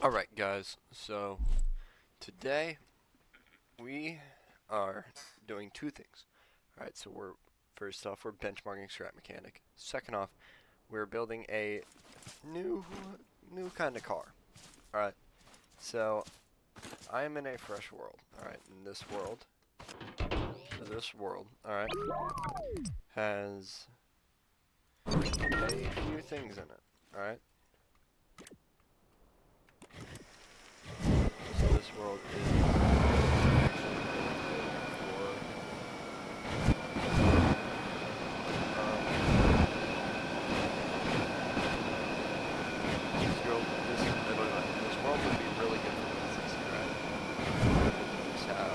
Alright guys, so today we are doing two things. Alright, so first off we're benchmarking Scrap Mechanic. Second off, we're building a new new kind of car. Alright, so I am in a fresh world. Alright, in this world, alright, has a few things in it. Alright. So this world is actually for this world would be really good for business, right? This is how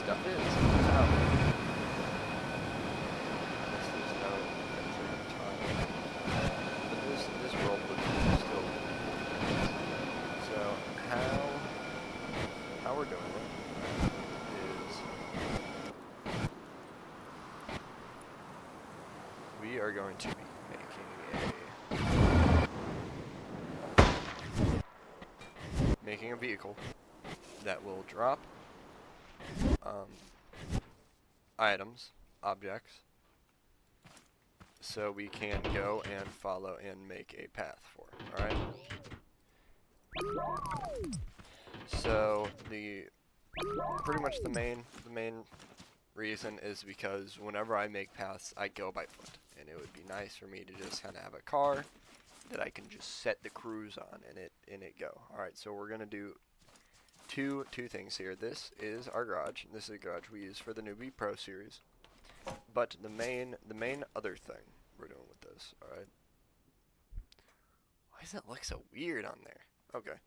stuff is. This is how there's no time. But this world would still be good. So how we're doing it is we are going to be making a vehicle that will drop items, objects, so we can go and follow and make a path for. Alright? So pretty much the main reason is because whenever I make paths I go by foot. And it would be nice for me to just kinda have a car that I can just set the cruise on and it go. Alright, so we're gonna do two things here. This is our garage. This is a garage we use for the Newbie Pro series. But the main other thing we're doing with this, alright? Why does that look so weird on there? Okay.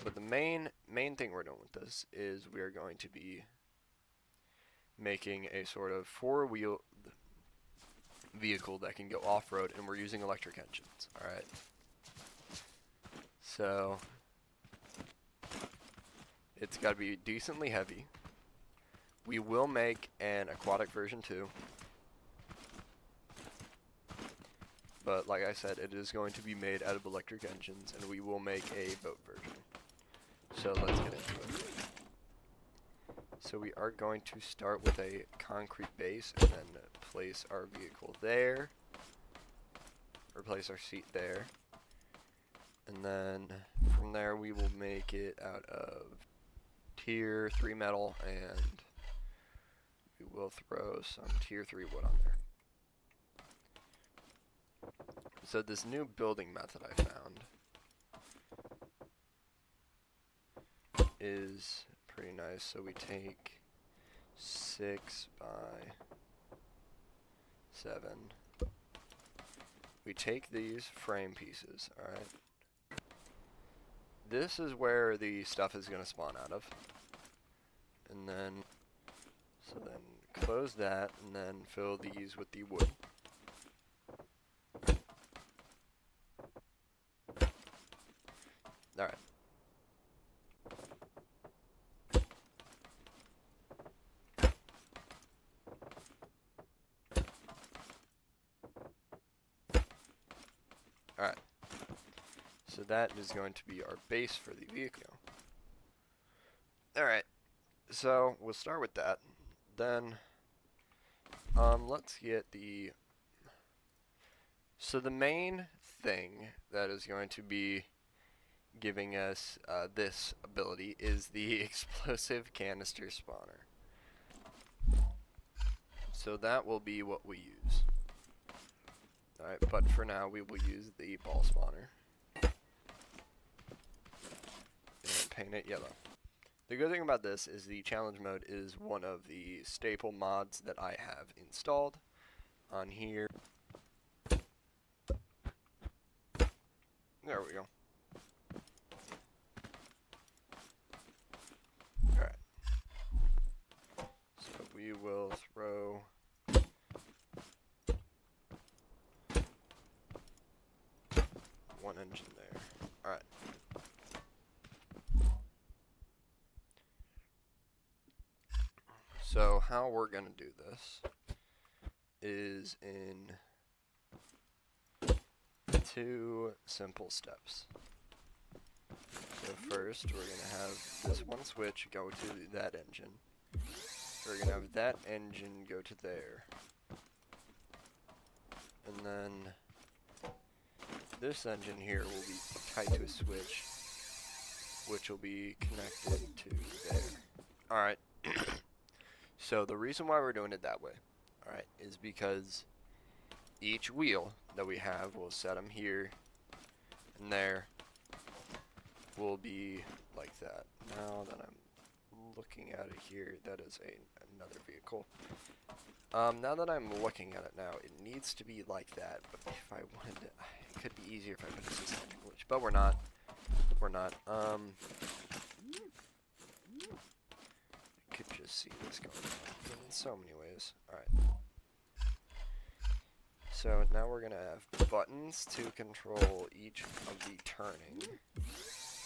But the main thing we're doing with this is we are going to be making a sort of four-wheel vehicle that can go off-road, and we're using electric engines, alright? So it's got to be decently heavy. We will make an aquatic version too. But like I said, it is going to be made out of electric engines, and we will make a boat version. So let's get into it. So we are going to start with a concrete base and then place our vehicle there. Replace our seat there. And then from there we will make it out of tier 3 metal, and we will throw some tier 3 wood on there. So this new building method I found is pretty nice. So we take 6 by 7. We take these frame pieces, alright? This is where the stuff is going to spawn out of. And then, so then close that and then fill these with the wood. Alright. Alright. So that is going to be our base for the vehicle. Alright. So we'll start with that. Then let's get the so the main thing that is going to be giving us this ability is the explosive canister spawner. So that will be what we use. Alright, but for now we will use the ball spawner. And paint it yellow. The good thing about this is the challenge mode is one of the staple mods that I have installed on here. There we go. Alright. So we will throw one engine there. Alright. So how we're going to do this is in 2 simple steps. So first, we're going to have this one switch go to that engine. We're going to have that engine go to there. And then this engine here will be tied to a switch, which will be connected to there. Alright. So the reason why we're doing it that way, alright, is because each wheel that we have, we'll set them here and there, will be like that. Now that I'm looking at it here, that is another vehicle. Now that I'm looking at it now, it needs to be like that, but if I wanted to, it could be easier if I put a system glitch, but we're not. We're not. I could just see this going on in so many ways. Alright. So now we're gonna have buttons to control each of the turning.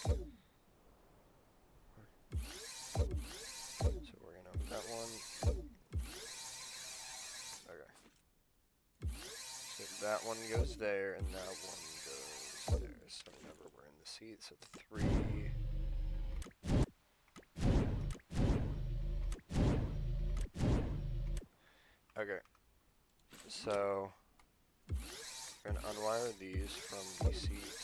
So we're gonna have that one. Okay. So that one goes there, and that one goes there. So whenever we're in the seat, so 3. Okay. So we're gonna unwire these from the seat,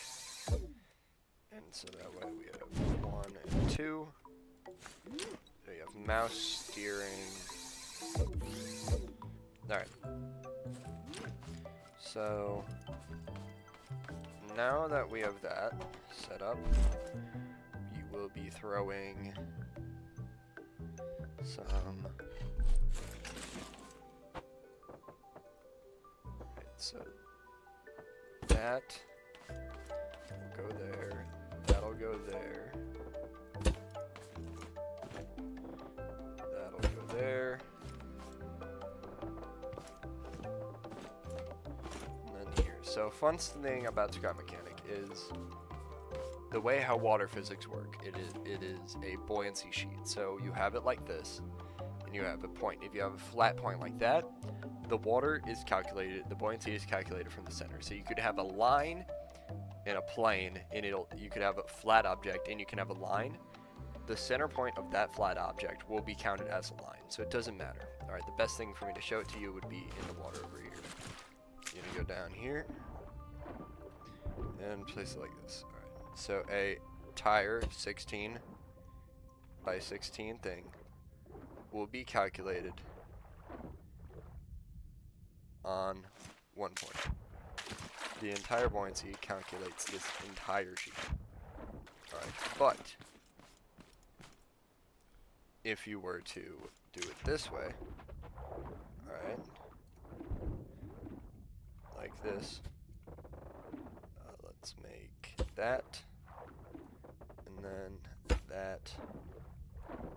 and so that way we have 1 and 2. We have mouse, steering. Alright. So now that we have that set up, you will be throwing some. Right, so that will go there, that'll go there, that'll go there, and then here. So fun thing about Scrap Mechanic is the way how water physics work. It is a buoyancy sheet. So you have it like this, and you have a point. If you have a flat point like that, the water is calculated, the buoyancy is calculated from the center. So you could have a line and a plane, and you could have a flat object, and you can have a line. The center point of that flat object will be counted as a line, so it doesn't matter. Alright, the best thing for me to show it to you would be in the water over here. You're gonna go down here, and place it like this. Alright, so a tire 16 by 16 thing will be calculated on 1 point. The entire buoyancy calculates this entire sheet. Alright, but if you were to do it this way, alright, like this, let's make that, and then that, and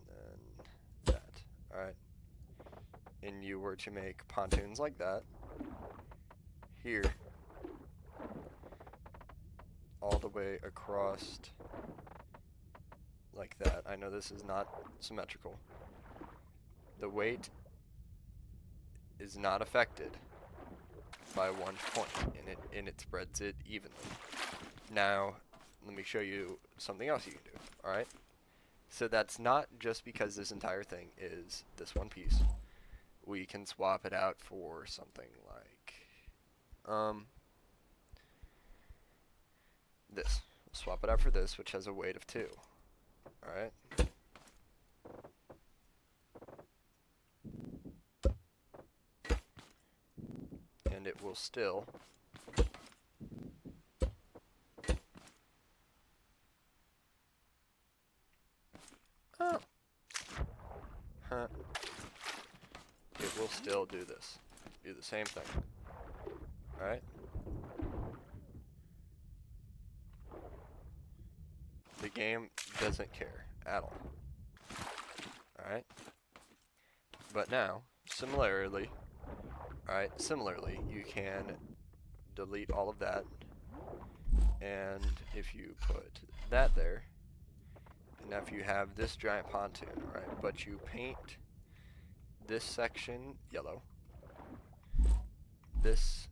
then that, alright. And you were to make pontoons like that, here, all the way across, like that. I know this is not symmetrical. The weight is not affected by 1 point, and it spreads it evenly. Now, let me show you something else you can do, alright? So that's not just because this entire thing is this one piece. We can swap it out for something like this. Swap it out for this, which has a weight of 2. Alright. And it will still it will still do this. Do the same thing. Alright? The game doesn't care at all. Alright? But now, similarly, you can delete all of that, and if you put that there, and now if you have this giant pontoon, alright, but you paint this section yellow, this,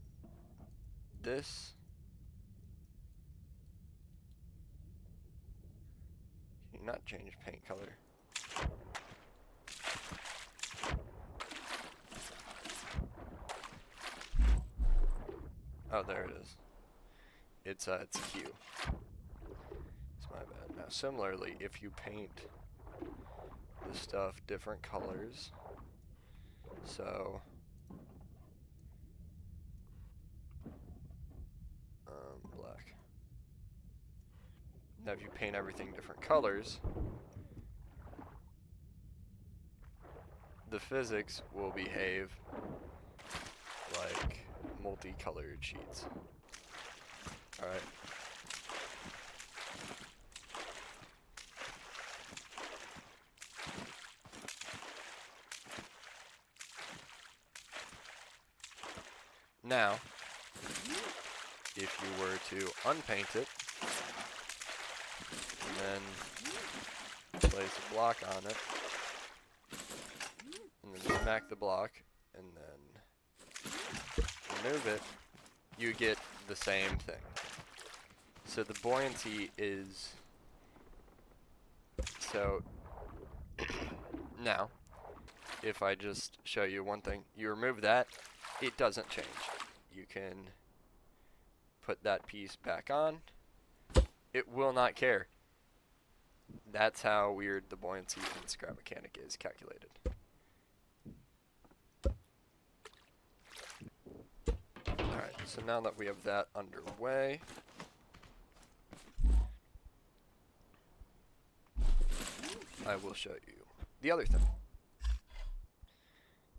you not change paint color? Oh, there it is. It's Q. It's my bad. Now, similarly, if you paint the stuff different colors, so black. Now, if you paint everything different colors, the physics will behave like multicolored sheets. Alright. Now, if you were to unpaint it, and then place a block on it, and then smack the block, and then remove it, you get the same thing. So the buoyancy is, so now, if I just show you one thing, you remove that, it doesn't change. You can put that piece back on, it will not care. That's how weird the buoyancy in scrap mechanic is calculated. Alright, so now that we have that underway, I will show you the other thing.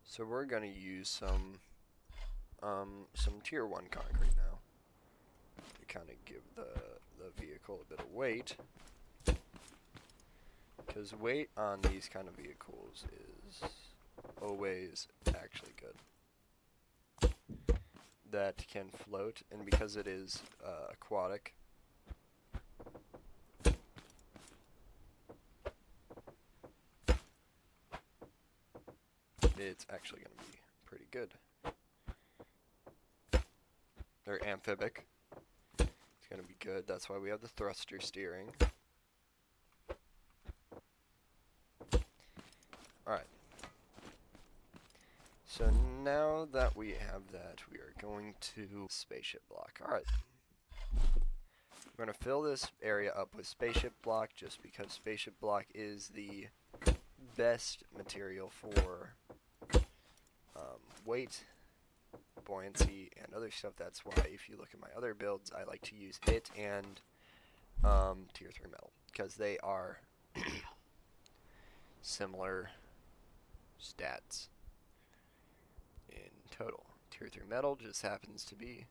So we're going to use some tier 1 concrete now to kind of give the vehicle a bit of weight, because weight on these kind of vehicles is always actually good. That can float, and because it is aquatic, it's actually going to be pretty good. They're amphibic. It's going to be good. That's why we have the thruster steering. Alright. So now that we have that, we are going to spaceship block. Alright. We're going to fill this area up with spaceship block just because spaceship block is the best material for weight, buoyancy, and other stuff. That's why if you look at my other builds, I like to use it and tier 3 metal, because they are similar stats in total. Tier 3 metal just happens to be,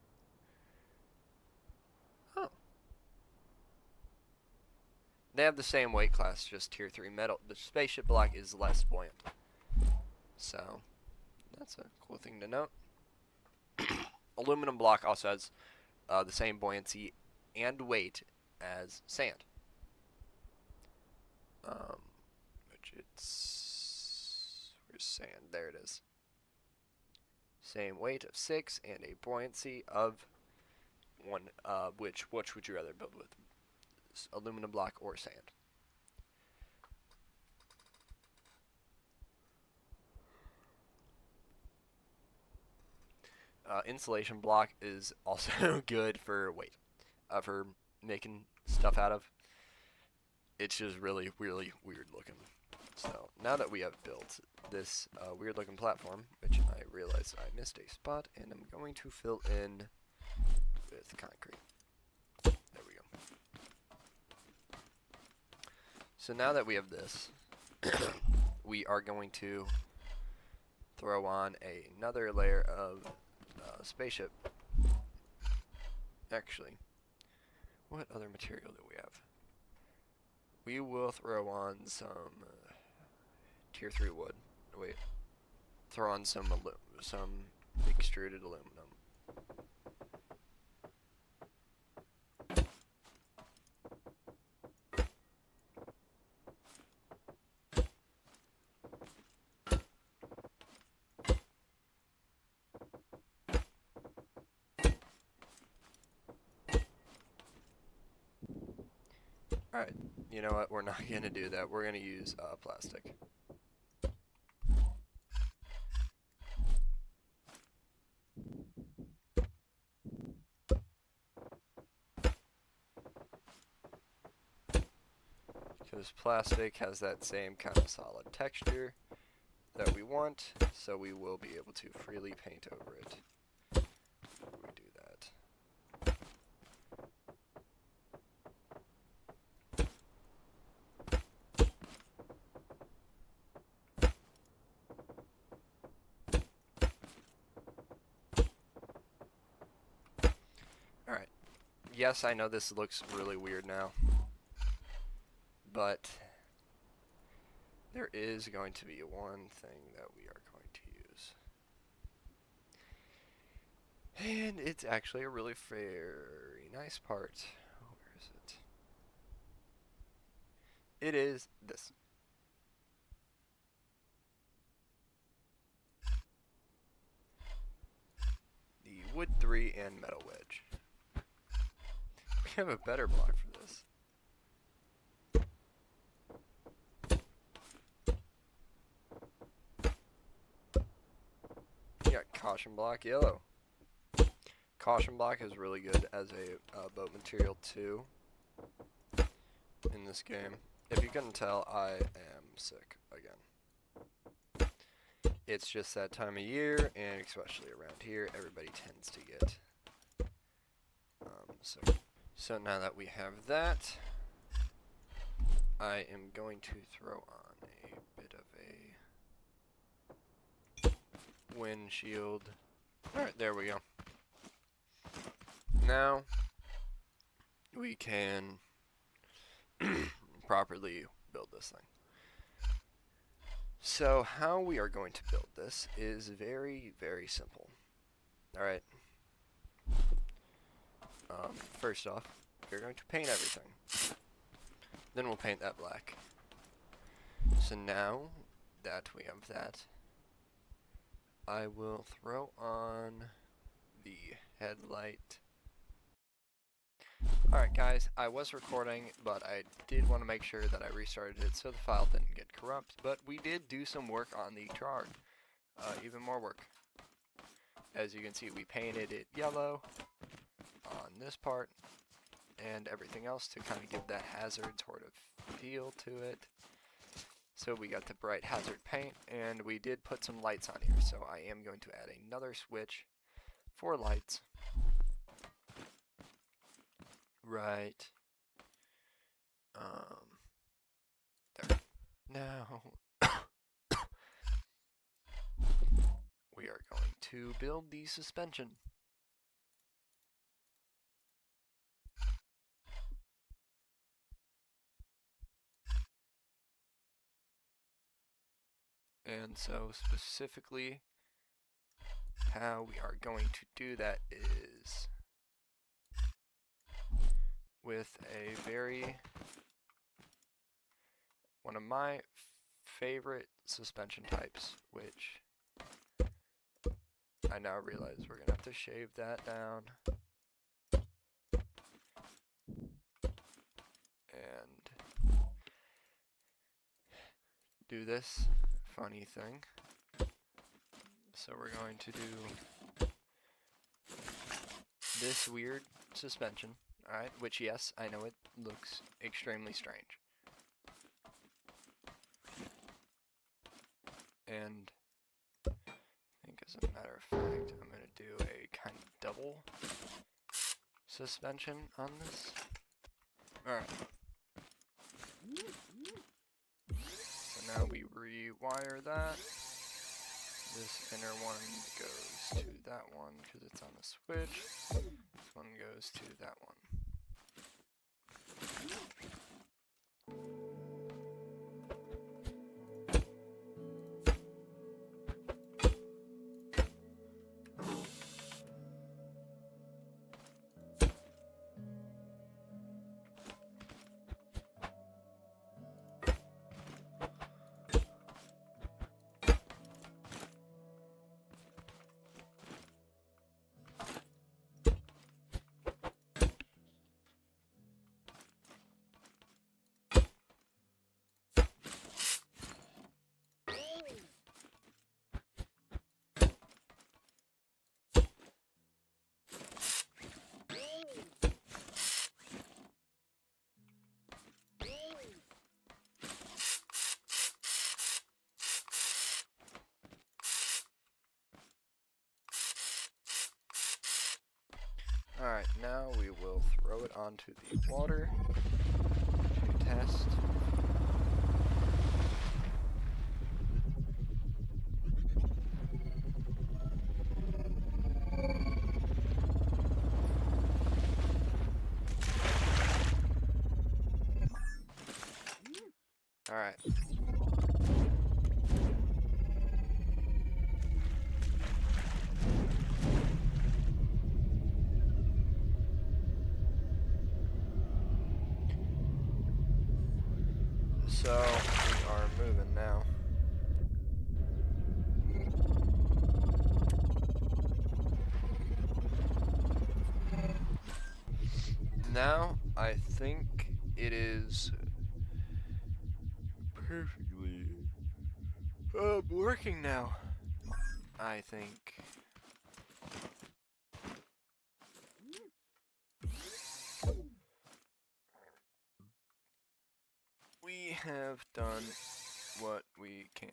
they have the same weight class, just tier 3 metal. The spaceship block is less buoyant, so that's a cool thing to note. Aluminum block also has the same buoyancy and weight as sand. Which it's, where's sand? There it is. Same weight of 6 and a buoyancy of 1. Which would you rather build with? Aluminum block or sand? Insulation block is also good for weight, for making stuff out of. It's just really, really weird looking. So now that we have built this weird looking platform, which I realized I missed a spot, and I'm going to fill in with concrete. There we go. So now that we have this, we are going to throw on another layer of spaceship. Actually, what other material do we have? We will throw on some tier 3 wood. Wait, throw on some extruded aluminum. Alright, You know what? We're not going to do that. We're going to use plastic. Because plastic has that same kind of solid texture that we want, so we will be able to freely paint over it. We do that. Alright. Yes, I know this looks really weird now, but there is going to be one thing that we are going to use. And it's actually a really very nice part. Where is it? It is this. The wood 3 and metal wedge. We have a better block for this. You got caution block yellow. Caution block is really good as a boat material too in this game. If you couldn't tell, I am sick again. It's just that time of year, and especially around here, everybody tends to get so now that we have that, I am going to throw on a bit of a windshield. Alright, there we go. Now we can properly build this thing. So how we are going to build this is very, very simple. Alright. First off, we're going to paint everything. Then we'll paint that black. So now that we have that, I will throw on the headlight. Alright guys, I was recording, but I did want to make sure that I restarted it so the file didn't get corrupt, but we did do some work on the chart. Even more work. As you can see, we painted it yellow on this part, and everything else to kind of give that hazard sort of feel to it. So we got the bright hazard paint, and we did put some lights on here, so I am going to add another switch for lights. Right. There. Now, we are going to build the suspension. And so specifically, how we are going to do that is with one of my favorite suspension types, which I now realize we're going to have to shave that down. And do this funny thing. So we're going to do this weird suspension, alright, which yes, I know it looks extremely strange. And I think as a matter of fact, I'm going to do a kind of double suspension on this. Alright. So now we rewire that. This inner one goes to that one because it's on the switch. This one goes to that one. onto the water to test. Alright. So, we are moving now. Now, I think it is perfectly working now. I think. We have done what we can.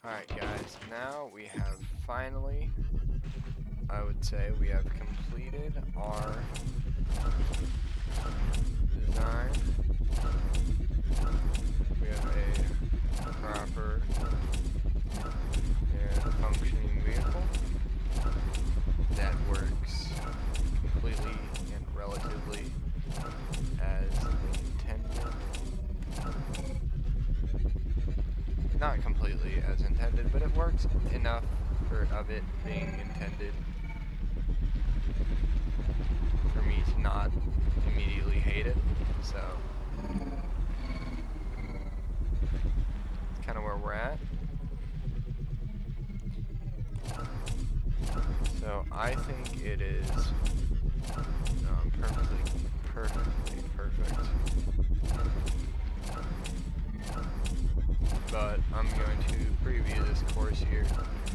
Alright guys, now we have finally, I would say, we have completed our design. We have a proper and functioning vehicle that works completely and relatively as intended. Not completely as intended, but it works enough of it being intended for me to not immediately hate it. So it's kind of where we're at. So I think it is perfect.